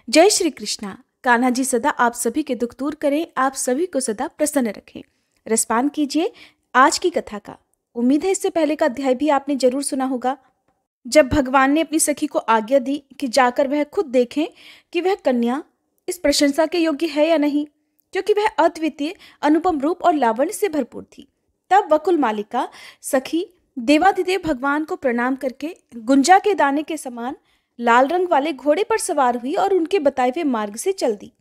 जय श्री कृष्णा। कान्हा जी सदा आप सभी के दुख दूर करें, आप सभी को सदा प्रसन्न रखें। रसपान कीजिए आज की कथा का। उम्मीद है इससे पहले का अध्याय भी आपने जरूर सुना होगा, जब भगवान ने अपनी सखी को आज्ञा दी कि जाकर वह खुद देखें कि वह कन्या इस प्रशंसा के योग्य है या नहीं, क्योंकि वह अद्वितीय अनुपम रूप और लावण्य से भरपूर थी। तब वकुल मालिका सखी देवाधिदेव भगवान को प्रणाम करके गुंजा के दाने के समान लाल रंग वाले घोड़े पर सवार हुई और उनके बताए हुए मार्ग से चल दी।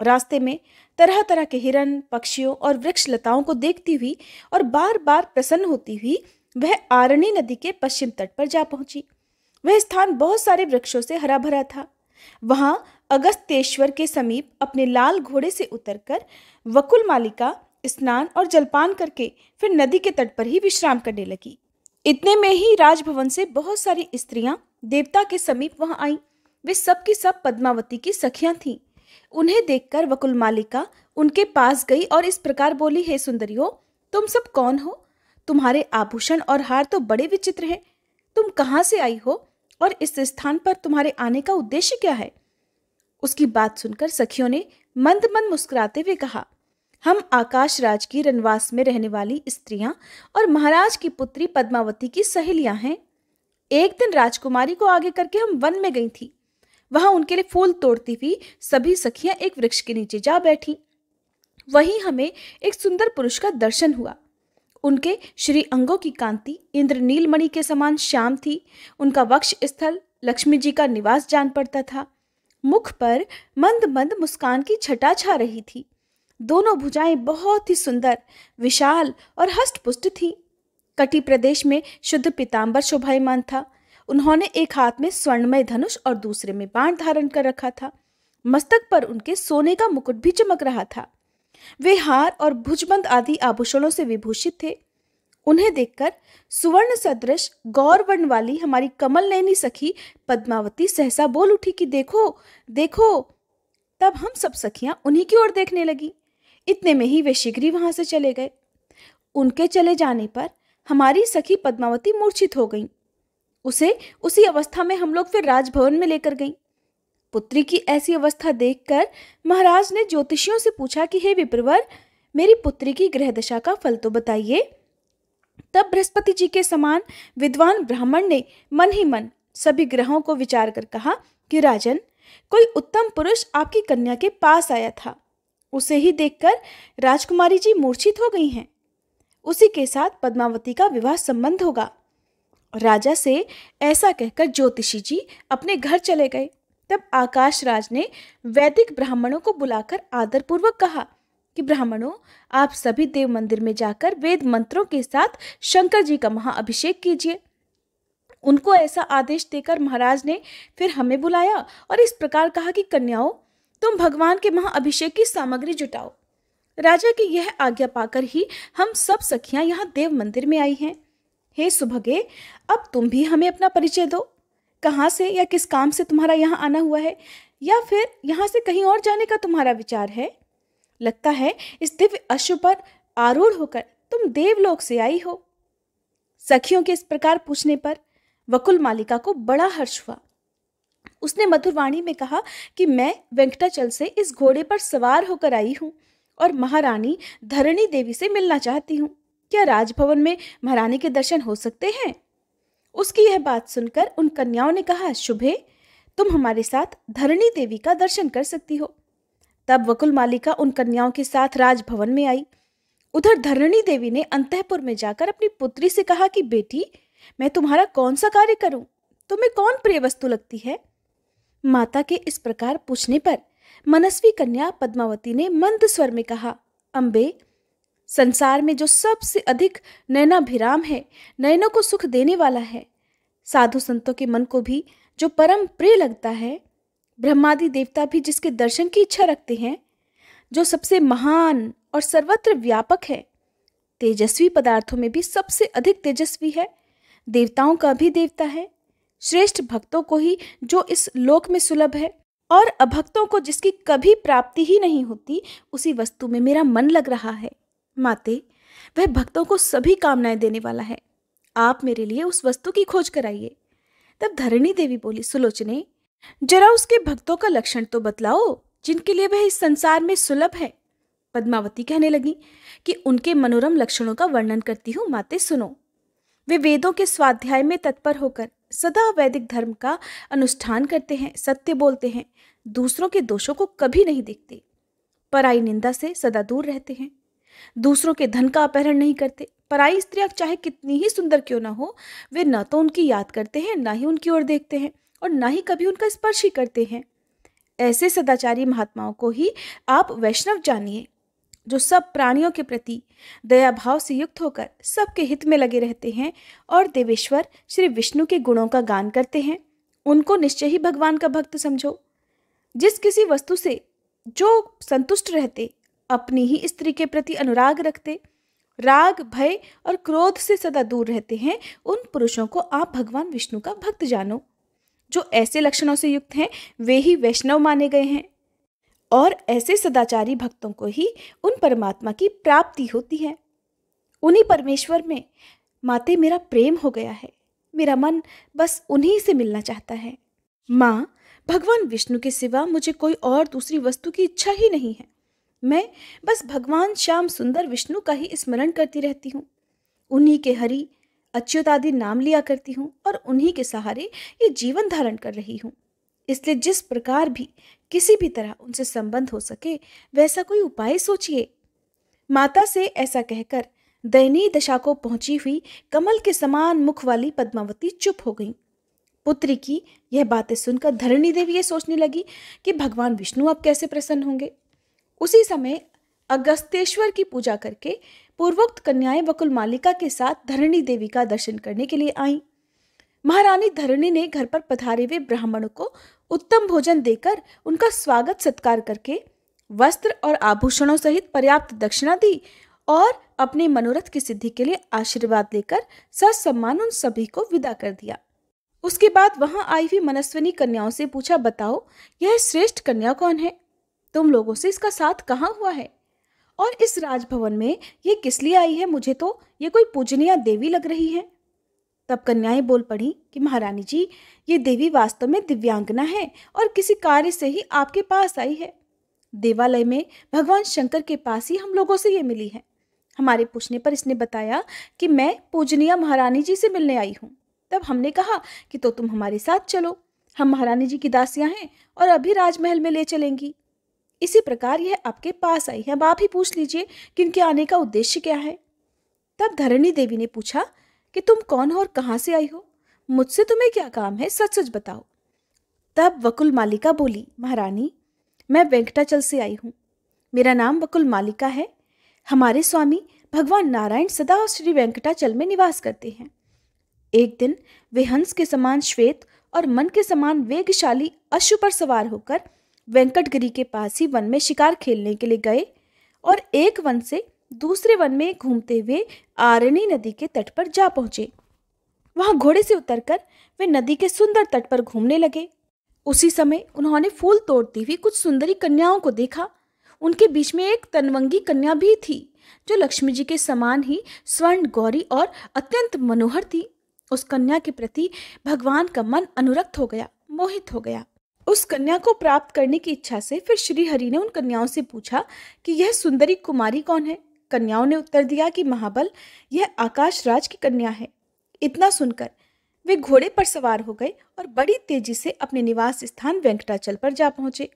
रास्ते में तरह तरह के हिरन, पक्षियों और वृक्ष लताओं को देखती हुई और बार बार प्रसन्न होती हुई वह आरणी नदी के पश्चिम तट पर जा पहुंची। वह स्थान बहुत सारे वृक्षों से हरा भरा था। वहां अगस्त्येश्वर के समीप अपने लाल घोड़े से उतरकर वकुल मालिका स्नान और जलपान करके फिर नदी के तट पर ही विश्राम करने लगी। इतने में ही राजभवन से बहुत सारी स्त्रियां देवता के समीप वहां आईं। वे सब की सब पद्मावती की सखियां थीं। उन्हें देखकर वकुल मालिका उनके पास गई और इस प्रकार बोली, हे सुंदरियों, तुम सब कौन हो? तुम्हारे आभूषण और हार तो बड़े विचित्र हैं। तुम कहाँ से आई हो और इस स्थान पर तुम्हारे आने का उद्देश्य क्या है? उसकी बात सुनकर सखियों ने मंद मंद मुस्कुराते हुए कहा, हम आकाश राज की रनवास में रहने वाली स्त्रियां और महाराज की पुत्री पद्मावती की सहेलियां हैं। एक दिन राजकुमारी को आगे करके हम वन में गई थी। वहां उनके लिए फूल तोड़ती हुई सभी सखियां एक वृक्ष के नीचे जा बैठी। वहीं हमें एक सुंदर पुरुष का दर्शन हुआ। उनके श्री अंगों की कांति इंद्र नीलमणि के समान श्याम थी। उनका वक्ष स्थल लक्ष्मी जी का निवास जान पड़ता था। मुख पर मंद मंद मुस्कान की छटा छा रही थी। दोनों भुजाएं बहुत ही सुंदर, विशाल और हष्टपुष्ट थी। कटी प्रदेश में शुद्ध पीतांबर शोभायमान था। उन्होंने एक हाथ में स्वर्णमय धनुष और दूसरे में बाण धारण कर रखा था। मस्तक पर उनके सोने का मुकुट भी चमक रहा था। वे हार और भुजबंद आदि आभूषणों से विभूषित थे। उन्हें देखकर सुवर्ण सदृश गौरवर्ण वाली हमारी कमल नयनी सखी पद्मावती सहसा बोल उठी कि देखो देखो। तब हम सब सखियां उन्हीं की ओर देखने लगी। इतने में ही वे शीघ्र ही वहां से चले गए। उनके चले जाने पर हमारी सखी पद्मावती मूर्छित हो गई। उसे उसी अवस्था में हम लोग फिर राजभवन में लेकर गईं। पुत्री की ऐसी अवस्था देखकर महाराज ने ज्योतिषियों से पूछा कि हे विप्रवर, मेरी पुत्री की ग्रह दशा का फल तो बताइए। तब बृहस्पति जी के समान विद्वान ब्राह्मण ने मन ही मन सभी ग्रहों को विचार कर कहा कि राजन, कोई उत्तम पुरुष आपकी कन्या के पास आया था। उसे ही देखकर राजकुमारी जी मूर्छित हो गई हैं। उसी के साथ पद्मावती का विवाह संबंध होगा। राजा से ऐसा कहकर ज्योतिषी जी अपने घर चले गए। तब आकाश राज ने वैदिक ब्राह्मणों को बुलाकर आदरपूर्वक कहा कि ब्राह्मणों, आप सभी देव मंदिर में जाकर वेद मंत्रों के साथ शंकर जी का महाअभिषेक कीजिए। उनको ऐसा आदेश देकर महाराज ने फिर हमें बुलाया और इस प्रकार कहा कि कन्याओं, तुम भगवान के महाअभिषेक की सामग्री जुटाओ। राजा की यह आज्ञा पाकर ही हम सब सखियां यहाँ देव मंदिर में आई हैं। हे सुभगे, अब तुम भी हमें अपना परिचय दो। कहाँ से या किस काम से तुम्हारा यहाँ आना हुआ है, या फिर यहाँ से कहीं और जाने का तुम्हारा विचार है? लगता है इस दिव्य अश्व पर आरूढ़ होकर तुम देवलोक से आई हो। सखियों के इस प्रकार पूछने पर वकुल मालिका को बड़ा हर्ष हुआ। उसने मधुर वाणी में कहा कि मैं वेंकटाचल से इस घोड़े पर सवार होकर आई हूँ और महारानी धरणी देवी से मिलना चाहती हूँ। क्या राजभवन में महारानी के दर्शन हो सकते हैं? उसकी यह बात सुनकर उन कन्याओं ने कहा, शुभे, तुम हमारे साथ धरणी देवी का दर्शन कर सकती हो। तब वकुल मालिका उन कन्याओं के साथ राजभवन में आई। उधर धरणी देवी ने अंतःपुर में जाकर अपनी पुत्री से कहा कि बेटी, मैं तुम्हारा कौन सा कार्य करूं? तुम्हें कौन प्रिय वस्तु लगती है? माता के इस प्रकार पूछने पर मनस्वी कन्या पद्मावती ने मंद स्वर में कहा, अम्बे, संसार में जो सबसे अधिक नयनाभिराम है, नयनों को सुख देने वाला है, साधु संतों के मन को भी जो परम प्रिय लगता है, ब्रह्मादि देवता भी जिसके दर्शन की इच्छा रखते हैं, जो सबसे महान और सर्वत्र व्यापक है, तेजस्वी पदार्थों में भी सबसे अधिक तेजस्वी है, देवताओं का भी देवता है, श्रेष्ठ भक्तों को ही जो इस लोक में सुलभ है और अभक्तों को जिसकी कभी प्राप्ति ही नहीं होती, उसी वस्तु में मेरा मन लग रहा है। माते, वह भक्तों को सभी कामनाएं देने वाला है। आप मेरे लिए उस वस्तु की खोज कराइए। तब धरणी देवी बोली, सुलोचने, जरा उसके भक्तों का लक्षण तो बतलाओ जिनके लिए वह इस संसार में सुलभ है। पद्मावती कहने लगी कि उनके मनोरम लक्षणों का वर्णन करती हूँ, माते सुनो। वे वेदों के स्वाध्याय में तत्पर होकर सदा वैदिक धर्म का अनुष्ठान करते हैं, सत्य बोलते हैं, दूसरों के दोषों को कभी नहीं देखते, पराई निंदा से सदा दूर रहते हैं, दूसरों के धन का अपहरण नहीं करते। पराई स्त्रियां चाहे कितनी ही सुंदर क्यों ना हो, वे न तो उनकी याद करते हैं, ना ही उनकी ओर देखते हैं, और ना ही कभी उनका स्पर्श ही करते हैं। ऐसे सदाचारी महात्माओं को ही आप वैष्णव जानिए, जो सब प्राणियों के प्रति दया भाव से युक्त होकर सबके हित में लगे रहते हैं और देवेश्वर श्री विष्णु के गुणों का गान करते हैं। उनको निश्चय ही भगवान का भक्त समझो। जिस किसी वस्तु से जो संतुष्ट रहते, अपनी ही स्त्री के प्रति अनुराग रखते, राग भय और क्रोध से सदा दूर रहते हैं, उन पुरुषों को आप भगवान विष्णु का भक्त जानो। जो ऐसे लक्षणों से युक्त हैं, वे ही वैष्णव माने गए हैं, और ऐसे सदाचारी भक्तों को ही उन परमात्मा की प्राप्ति होती है। उन्हीं परमेश्वर में माते मेरा प्रेम हो गया है। मेरा मन बस उन्हीं से मिलना चाहता है। माँ, भगवान विष्णु के सिवा मुझे कोई और दूसरी वस्तु की इच्छा ही नहीं है। मैं बस भगवान श्याम सुंदर विष्णु का ही स्मरण करती रहती हूँ। उन्हीं के हरि अच्युत आदि नाम लिया करती हूँ और उन्हीं के सहारे ये जीवन धारण कर रही हूँ। इसलिए जिस प्रकार भी किसी भी तरह उनसे संबंध हो सके, वैसा कोई उपाय सोचिए। माता से ऐसा कहकर दयनीय दशा को पहुंची हुई कमल के समान मुख वाली पद्मावती चुप हो गई। पुत्री की यह बातें सुनकर धरणी देवी ये सोचने लगी कि भगवान विष्णु अब कैसे प्रसन्न होंगे। उसी समय अगस्त्येश्वर की पूजा करके पूर्वोक्त कन्याएं वकुल मालिका के साथ धरणी देवी का दर्शन करने के लिए आईं। महारानी धरणी ने घर पर पधारे हुए ब्राह्मणों को उत्तम भोजन देकर उनका स्वागत सत्कार करके वस्त्र और आभूषणों सहित पर्याप्त दक्षिणा दी और अपने मनोरथ की सिद्धि के लिए आशीर्वाद लेकर ससम्मान उन सभी को विदा कर दिया। उसके बाद वहां आई हुई मनस्विनी कन्याओं से पूछा, बताओ यह श्रेष्ठ कन्या कौन है? तुम लोगों से इसका साथ कहाँ हुआ है और इस राजभवन में ये किस लिए आई है? मुझे तो ये कोई पूजनीय देवी लग रही है। तब कन्याएं बोल पड़ी कि महारानी जी, ये देवी वास्तव में दिव्यांगना है और किसी कार्य से ही आपके पास आई है। देवालय में भगवान शंकर के पास ही हम लोगों से ये मिली है। हमारे पूछने पर इसने बताया कि मैं पूजनीय महारानी जी से मिलने आई हूँ। तब हमने कहा कि तो तुम हमारे साथ चलो, हम महारानी जी की दासियां हैं और अभी राजमहल में ले चलेंगी। इसी प्रकार यह आपके पास आई है। अब आप ही पूछ लीजिए कि इनके आने का उद्देश्य क्या है। तब धरणी देवी ने पूछा कि तुम कौन हो और कहाँ से आई हो? मुझसे तुम्हें क्या काम है, सच सच बताओ। तब वकुल मालिका बोली, महारानी, मैं वेंकटाचल से आई हूँ। मेरा नाम वकुल मालिका है। हमारे स्वामी भगवान नारायण सदा श्री वेंकटाचल में निवास करते हैं। एक दिन वे हंस के समान श्वेत और मन के समान वेगशाली अश्व पर सवार होकर वेंकटगिरी के पास ही वन में शिकार खेलने के लिए गए और एक वन से दूसरे वन में घूमते हुए आरणी नदी के तट पर जा पहुंचे। वहां घोड़े से उतरकर वे नदी के सुंदर तट पर घूमने लगे। उसी समय उन्होंने फूल तोड़ती हुई कुछ सुंदरी कन्याओं को देखा। उनके बीच में एक तनवंगी कन्या भी थी, जो लक्ष्मी जी के समान ही स्वर्ण गौरी और अत्यंत मनोहर थी। उस कन्या के प्रति भगवान का मन अनुरक्त हो गया, मोहित हो गया। उस कन्या को प्राप्त करने की इच्छा से फिर श्री हरि ने उन कन्याओं से पूछा कि यह सुंदरी कुमारी कौन है? कन्याओं ने उत्तर दिया कि महाबल, यह आकाश राज की कन्या है। इतना सुनकर वे घोड़े पर सवार हो गए और बड़ी तेजी से अपने निवास स्थान वेंकटाचल पर जा पहुंचे।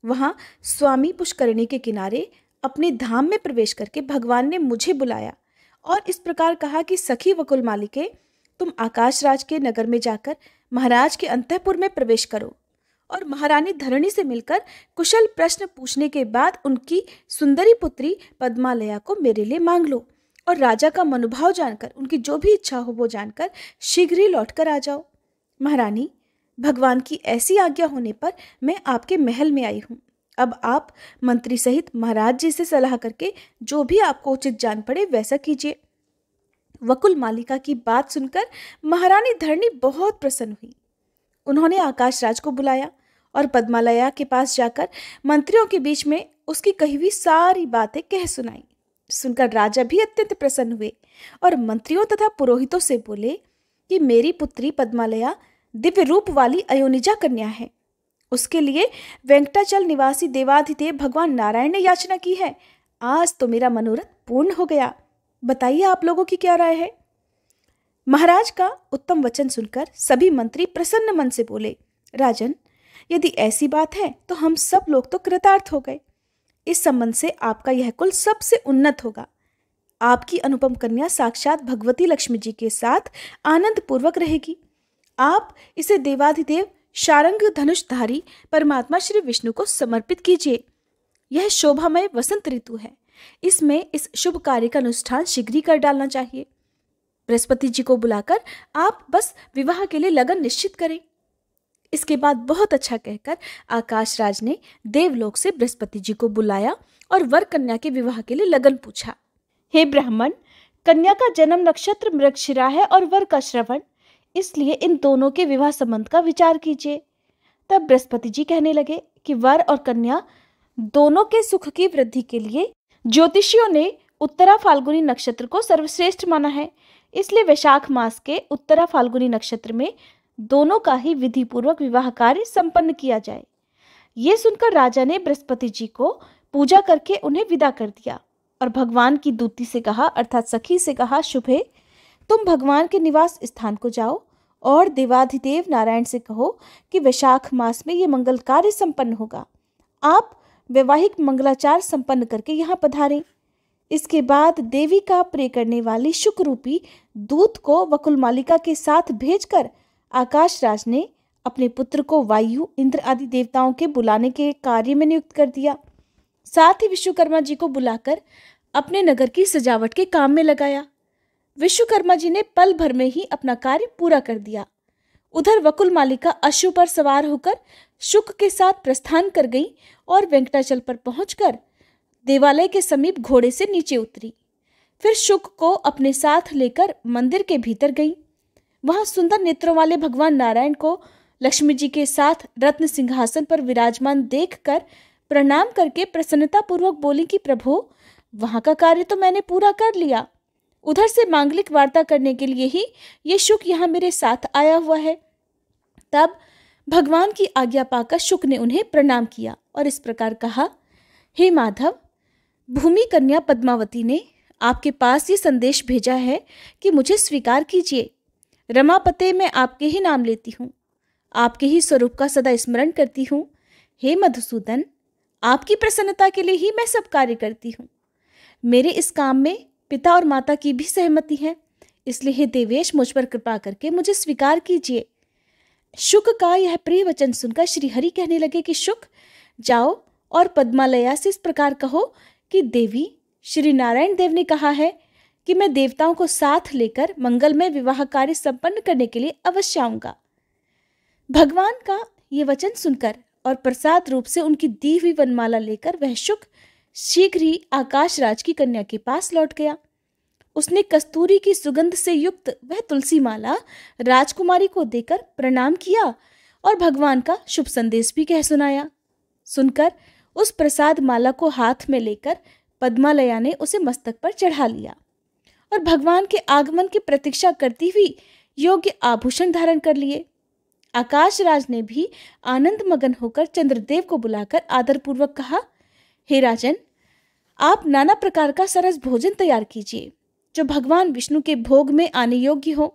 वहां स्वामी पुष्करणी के किनारे अपने धाम में प्रवेश करके भगवान ने मुझे बुलाया और इस प्रकार कहा कि सखी वकुल मालिके, तुम आकाश राज के नगर में जाकर महाराज के अंतःपुर में प्रवेश करो और महारानी धरणी से मिलकर कुशल प्रश्न पूछने के बाद उनकी सुंदरी पुत्री पद्मालया को मेरे लिए मांग लो और राजा का मनोभाव जानकर, उनकी जो भी इच्छा हो वो जानकर शीघ्र ही लौटकर आ जाओ। महारानी, भगवान की ऐसी आज्ञा होने पर मैं आपके महल में आई हूँ। अब आप मंत्री सहित महाराज जी से सलाह करके जो भी आपको उचित जान पड़े वैसा कीजिए। वकुल मालिका की बात सुनकर महारानी धरणी बहुत प्रसन्न हुई। उन्होंने आकाश राज को बुलाया और पद्मालया के पास जाकर मंत्रियों के बीच में उसकी कही हुई सारी बातें कह सुनाई। सुनकर राजा भी अत्यंत प्रसन्न हुए और मंत्रियों तथा पुरोहितों से बोले कि मेरी पुत्री पद्मालया दिव्य रूप वाली अयोनिजा कन्या है। उसके लिए वेंकटाचल निवासी देवाधिदेव भगवान नारायण ने याचना की है। आज तो मेरा मनोरथ पूर्ण हो गया। बताइए आप लोगों की क्या राय है? महाराज का उत्तम वचन सुनकर सभी मंत्री प्रसन्न मन से बोले, राजन, यदि ऐसी बात है तो हम सब लोग तो कृतार्थ हो गए। इस संबंध से आपका यह कुल सबसे उन्नत होगा। आपकी अनुपम कन्या साक्षात भगवती लक्ष्मी जी के साथ आनंद पूर्वक रहेगी। आप इसे देवाधिदेव शारंग धनुषधारी परमात्मा श्री विष्णु को समर्पित कीजिए। यह शोभामय वसंत ऋतु है, इसमें इस शुभ कार्य का अनुष्ठान शीघ्र ही कर डालना चाहिए। बृहस्पति जी को बुलाकर आप बस विवाह के लिए लगन निश्चित करें। इसके बाद बहुत अच्छा कहकर आकाश राज ने देवलोक से बृहस्पति जी को बुलाया और वर कन्या के विवाह के लिए लगन पूछा। हे ब्राह्मण, कन्या का जन्म नक्षत्र मृगशिरा है और वर का श्रवण, इसलिए इन दोनों के विवाह संबंध का विचार कीजिए। तब बृहस्पति जी कहने लगे कि वर और कन्या दोनों के सुख की वृद्धि के लिए ज्योतिषियों ने उत्तरा फाल्गुनी नक्षत्र को सर्वश्रेष्ठ माना है, इसलिए वैशाख मास के उत्तरा फाल्गुनी नक्षत्र में दोनों का ही विधि पूर्वक विवाह कार्य संपन्न किया जाए। ये सुनकर राजा ने बृहस्पति जी को पूजा करके उन्हें विदा कर दिया और भगवान की दूती से कहा, अर्थात सखी से कहा, शुभे, तुम भगवान के निवास स्थान को जाओ और देवाधिदेव नारायण से कहो कि वैशाख मास में ये मंगल कार्य संपन्न होगा। आप वैवाहिक मंगलाचार संपन्न करके यहाँ पधारें। इसके बाद देवी का प्रिय करने वाली शुक रूपी दूत को वकुलमालिका के साथ भेजकर आकाश राज ने अपने पुत्र को वायु, इंद्र आदि देवताओं के बुलाने के कार्य में नियुक्त कर दिया। साथ ही विश्वकर्मा जी को बुलाकर अपने नगर की सजावट के काम में लगाया। विश्वकर्मा जी ने पल भर में ही अपना कार्य पूरा कर दिया। उधर वकुलमालिका अश्व पर सवार होकर शुक के साथ प्रस्थान कर गई और वेंकटाचल पर पहुंचकर देवालय के समीप घोड़े से नीचे उतरी। फिर शुक को अपने साथ लेकर मंदिर के भीतर गई। वहां सुंदर नेत्रों वाले भगवान नारायण को लक्ष्मी जी के साथ रत्न सिंहासन पर विराजमान देखकर प्रणाम करके प्रसन्नता पूर्वक बोली कि प्रभु, वहां का कार्य तो मैंने पूरा कर लिया। उधर से मांगलिक वार्ता करने के लिए ही ये शुक यहाँ मेरे साथ आया हुआ है। तब भगवान की आज्ञा पाकर शुक ने उन्हें प्रणाम किया और इस प्रकार कहा, हे माधव, भूमि कन्या पद्मावती ने आपके पास ये संदेश भेजा है कि मुझे स्वीकार कीजिए। रमापते मैं आपके ही नाम लेती हूँ, आपके ही स्वरूप का सदा स्मरण करती हूँ। हे मधुसूदन, आपकी प्रसन्नता के लिए ही मैं सब कार्य करती हूँ। मेरे इस काम में पिता और माता की भी सहमति है, इसलिए हे देवेश, मुझ पर कृपा करके मुझे स्वीकार कीजिए। शुक का यह प्रिय वचन सुनकर श्री हरि कहने लगे कि शुक, जाओ और पद्मालया से इस प्रकार कहो कि देवी, श्री नारायण देव ने कहा है कि मैं देवताओं को साथ लेकर मंगलमय विवाह कार्य संपन्न करने के लिए अवश्य आऊंगा। भगवान का ये वचन सुनकर और प्रसाद रूप से उनकी दी हुई वनमाला लेकर वह शुक शीघ्र ही आकाश राज की कन्या के पास लौट गया। उसने कस्तूरी की सुगंध से युक्त वह तुलसी माला राजकुमारी को देकर प्रणाम किया और भगवान का शुभ संदेश भी कह सुनाया। सुनकर उस प्रसाद माला को हाथ में लेकर पद्मालया ने उसे मस्तक पर चढ़ा लिया और भगवान के आगमन की प्रतीक्षा करती हुई योग्य आभूषण धारण कर लिए। आकाश राज ने भी आनंद मगन होकर चंद्रदेव को बुलाकर आदरपूर्वक कहा, हे राजन, आप नाना प्रकार का सरस भोजन तैयार कीजिए जो भगवान विष्णु के भोग में आने योग्य हो।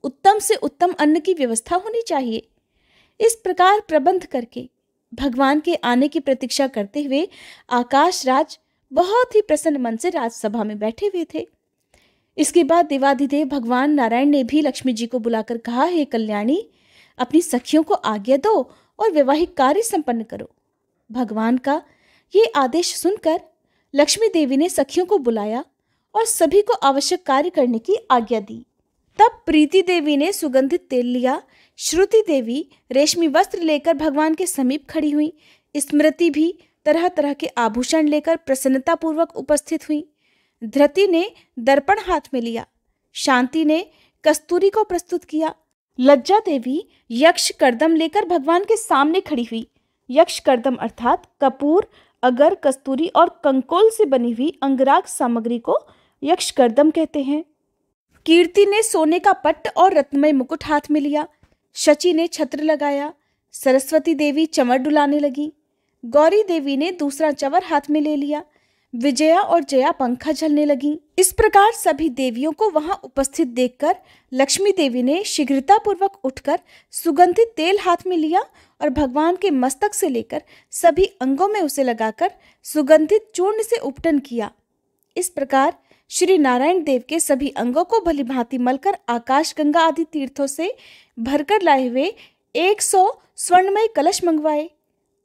उत्तम से उत्तम अन्न की व्यवस्था होनी चाहिए। इस प्रकार प्रबंध करके भगवान के आने की प्रतीक्षा करते हुए आकाश राज बहुत ही प्रसन्न मन से राजसभा में बैठे हुए थे। इसके बाद देवाधिदेव भगवान नारायण ने भी लक्ष्मी जी को बुलाकर कहा, हे कल्याणी, अपनी सखियों को आज्ञा दो और वैवाहिक कार्य संपन्न करो। भगवान का ये आदेश सुनकर लक्ष्मी देवी ने सखियों को बुलाया और सभी को आवश्यक कार्य करने की आज्ञा दी। तब प्रीति देवी ने सुगंधित तेल लिया, श्रुति देवी रेशमी वस्त्र लेकर भगवान के समीप खड़ी हुई, स्मृति भी तरह तरह के आभूषण लेकर प्रसन्नता पूर्वक उपस्थित हुई। धृति ने दर्पण हाथ में लिया, शांति ने कस्तूरी को प्रस्तुत किया, लज्जा देवी यक्ष कर्दम लेकर भगवान के सामने खड़ी हुई। यक्ष कर्दम अर्थात कपूर, अगर, कस्तूरी और कंकोल से बनी हुई अंगराग सामग्री को यक्ष कर्दम कहते हैं। कीर्ति ने सोने का पट्ट और रत्नमय मुकुट हाथ में लिया, शची ने छत्र लगाया, सरस्वती देवी चमर डुलाने लगी। गौरी देवी ने दूसरा चवर हाथ में ले लिया। विजया और जया पंखा झलने लगी। इस प्रकार सभी देवियों को वहां उपस्थित देखकर लक्ष्मी देवी ने शीघ्रतापूर्वक उठकर सुगंधित तेल हाथ में लिया और भगवान के मस्तक से लेकर सभी अंगों में उसे लगाकर सुगंधित चूर्ण से उपटन किया। इस प्रकार श्री नारायण देव के सभी अंगों को भली भांति मलकर आकाश गंगा आदि तीर्थों से भरकर लाए हुए 100 स्वर्णमय कलश मंगवाए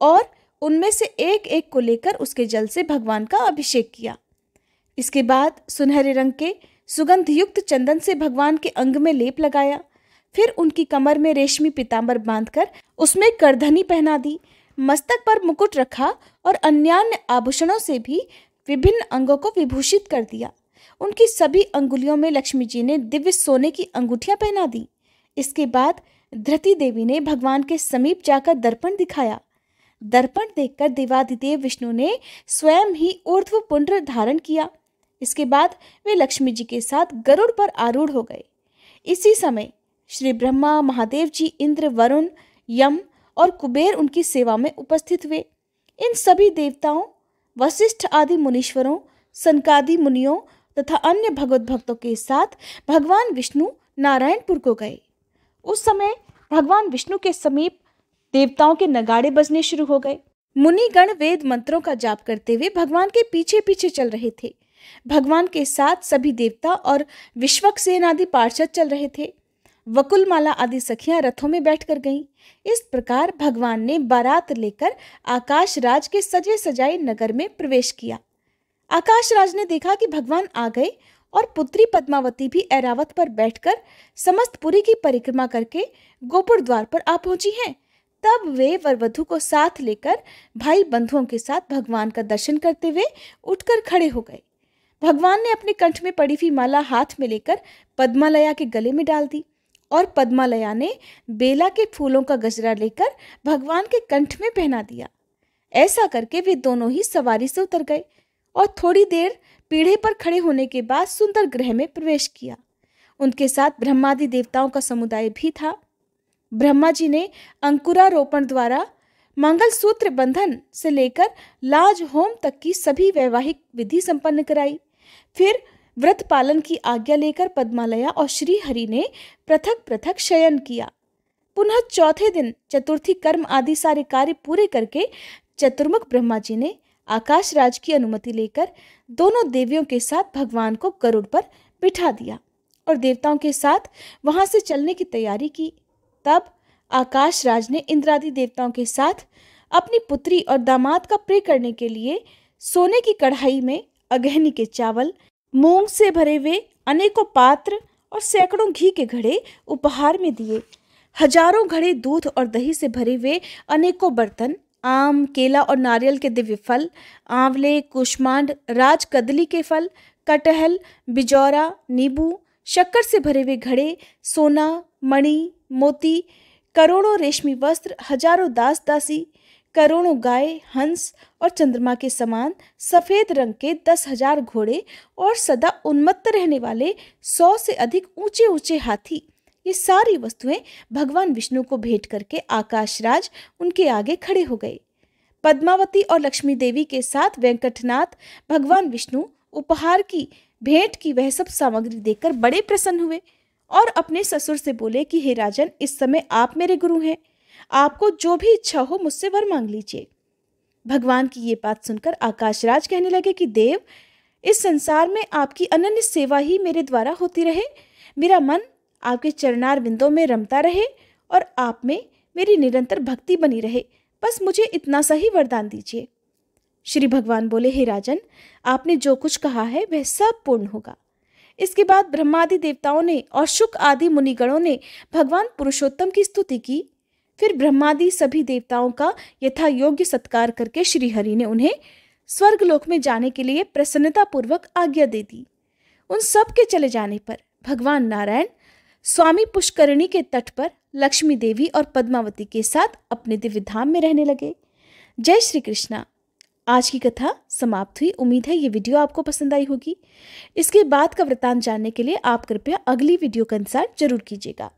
और उनमें से एक एक को लेकर उसके जल से भगवान का अभिषेक किया। इसके बाद सुनहरे रंग के सुगंध युक्त चंदन से भगवान के अंग में लेप लगाया। फिर उनकी कमर में रेशमी पीतांबर बांधकर उसमें करधनी पहना दी, मस्तक पर मुकुट रखा और अन्यान्य आभूषणों से भी विभिन्न अंगों को विभूषित कर दिया। उनकी सभी अंगुलियों में लक्ष्मी जी ने दिव्य सोने की अंगूठियां पहना दी। इसके बाद धृति देवी ने भगवान के समीप जाकर दर्पण दिखाया। दर्पण देखकर देवाधिदेव विष्णु ने स्वयं ही ऊर्ध्व पुंड्र धारण किया। इसके बाद वे लक्ष्मी जी के साथ गरुड़ पर आरूढ़ हो गए। इसी समय श्री ब्रह्मा, महादेव जी, इंद्र, वरुण, यम और कुबेर उनकी सेवा में उपस्थित हुए। इन सभी देवताओं, वशिष्ठ आदि मुनीश्वरों, सनकादि मुनियों तथा अन्य भगवत भक्तों के साथ भगवान विष्णु नारायणपुर को गए। उस समय भगवान विष्णु के समीप देवताओं के नगाड़े बजने शुरू हो गए। मुनिगण वेद मंत्रों का जाप करते हुए भगवान के पीछे पीछे चल रहे थे। भगवान के साथ सभी देवता और विश्वक्सेन आदि पार्षद चल रहे थे। वकुलमाला आदि सखियां रथों में बैठकर गईं। इस प्रकार भगवान ने बारात लेकर आकाश राज के सजे सजाए नगर में प्रवेश किया। आकाश राज ने देखा कि भगवान आ गए और पुत्री पद्मावती भी ऐरावत पर बैठकर समस्त पुरी की परिक्रमा करके गोपुर द्वार पर आ पहुंची हैं। तब वे वर वधू को साथ लेकर भाई बंधुओं के साथ भगवान का दर्शन करते हुए उठकर खड़े हो गए। भगवान ने अपने कंठ में पड़ी हुई माला हाथ में लेकर पद्मालया के गले में डाल दी और पद्मालया ने बेला के फूलों का गजरा लेकर भगवान के कंठ में पहना दिया। ऐसा करके वे दोनों ही सवारी से उतर गए और थोड़ी देर पीढ़े पर खड़े होने के बाद सुंदर गृह में प्रवेश किया। उनके साथ ब्रह्मादि देवताओं का समुदाय भी था। ब्रह्मा जी ने अंकुरारोपण द्वारा मंगल सूत्र बंधन से लेकर लाज होम तक की सभी वैवाहिक विधि संपन्न कराई। फिर व्रत पालन की आज्ञा लेकर पद्मालया और श्री हरि ने पृथक पृथक शयन किया। पुनः चौथे दिन चतुर्थी कर्म आदि सारे कार्य पूरे करके चतुर्मुख ब्रह्मा जी ने आकाश राज की अनुमति लेकर दोनों देवियों के साथ भगवान को गरुड़ पर बिठा दिया और देवताओं के साथ वहां से चलने की तैयारी की। तब आकाश राज ने इंद्रादि देवताओं के साथ अपनी पुत्री और दामाद का प्रिय करने के लिए सोने की कढ़ाई में अगहनी के चावल, मूंग से भरे हुए अनेकों पात्र और सैकड़ों घी के घड़े उपहार में दिए। हजारों घड़े दूध और दही से भरे हुए अनेकों बर्तन, आम, केला और नारियल के दिव्य फल, आंवले, कुष्मांड, राज कदली के फल, कटहल, बिजौरा, नींबू, शक्कर से भरे हुए घड़े, सोना, मणि, मोती, करोड़ों रेशमी वस्त्र, हजारों दास दासी, करोड़ों गाय, हंस और चंद्रमा के समान सफेद रंग के 10,000 घोड़े और सदा उन्मत्त रहने वाले 100 से अधिक ऊंचे ऊंचे हाथी, ये सारी वस्तुएं भगवान विष्णु को भेंट करके आकाशराज उनके आगे खड़े हो गए। पद्मावती और लक्ष्मी देवी के साथ वेंकटनाथ भगवान विष्णु उपहार की भेंट की वह सब सामग्री देखकर बड़े प्रसन्न हुए और अपने ससुर से बोले कि हे राजन, इस समय आप मेरे गुरु हैं, आपको जो भी इच्छा हो मुझसे वर मांग लीजिए। भगवान की ये बात सुनकर आकाशराज कहने लगे कि देव, इस संसार में आपकी अनन्य सेवा ही मेरे द्वारा होती रहे, मेरा मन आपके चरणार विंदों में रमता रहे और आप में मेरी निरंतर भक्ति बनी रहे, बस मुझे इतना सा ही वरदान दीजिए। श्री भगवान बोले, हे राजन, आपने जो कुछ कहा है वह सब पूर्ण होगा। इसके बाद ब्रह्मादि देवताओं ने और शुक आदि मुनिगणों ने भगवान पुरुषोत्तम की स्तुति की। फिर ब्रह्मादि सभी देवताओं का यथा योग्य सत्कार करके श्री हरि ने उन्हें स्वर्गलोक में जाने के लिए प्रसन्नतापूर्वक आज्ञा दे दी। उन सब के चले जाने पर भगवान नारायण स्वामी पुष्करणी के तट पर लक्ष्मी देवी और पद्मावती के साथ अपने दिव्य धाम में रहने लगे। जय श्री कृष्णा। आज की कथा समाप्त हुई। उम्मीद है ये वीडियो आपको पसंद आई होगी। इसके बाद का वृतांत जानने के लिए आप कृपया अगली वीडियो का इंतजार जरूर कीजिएगा।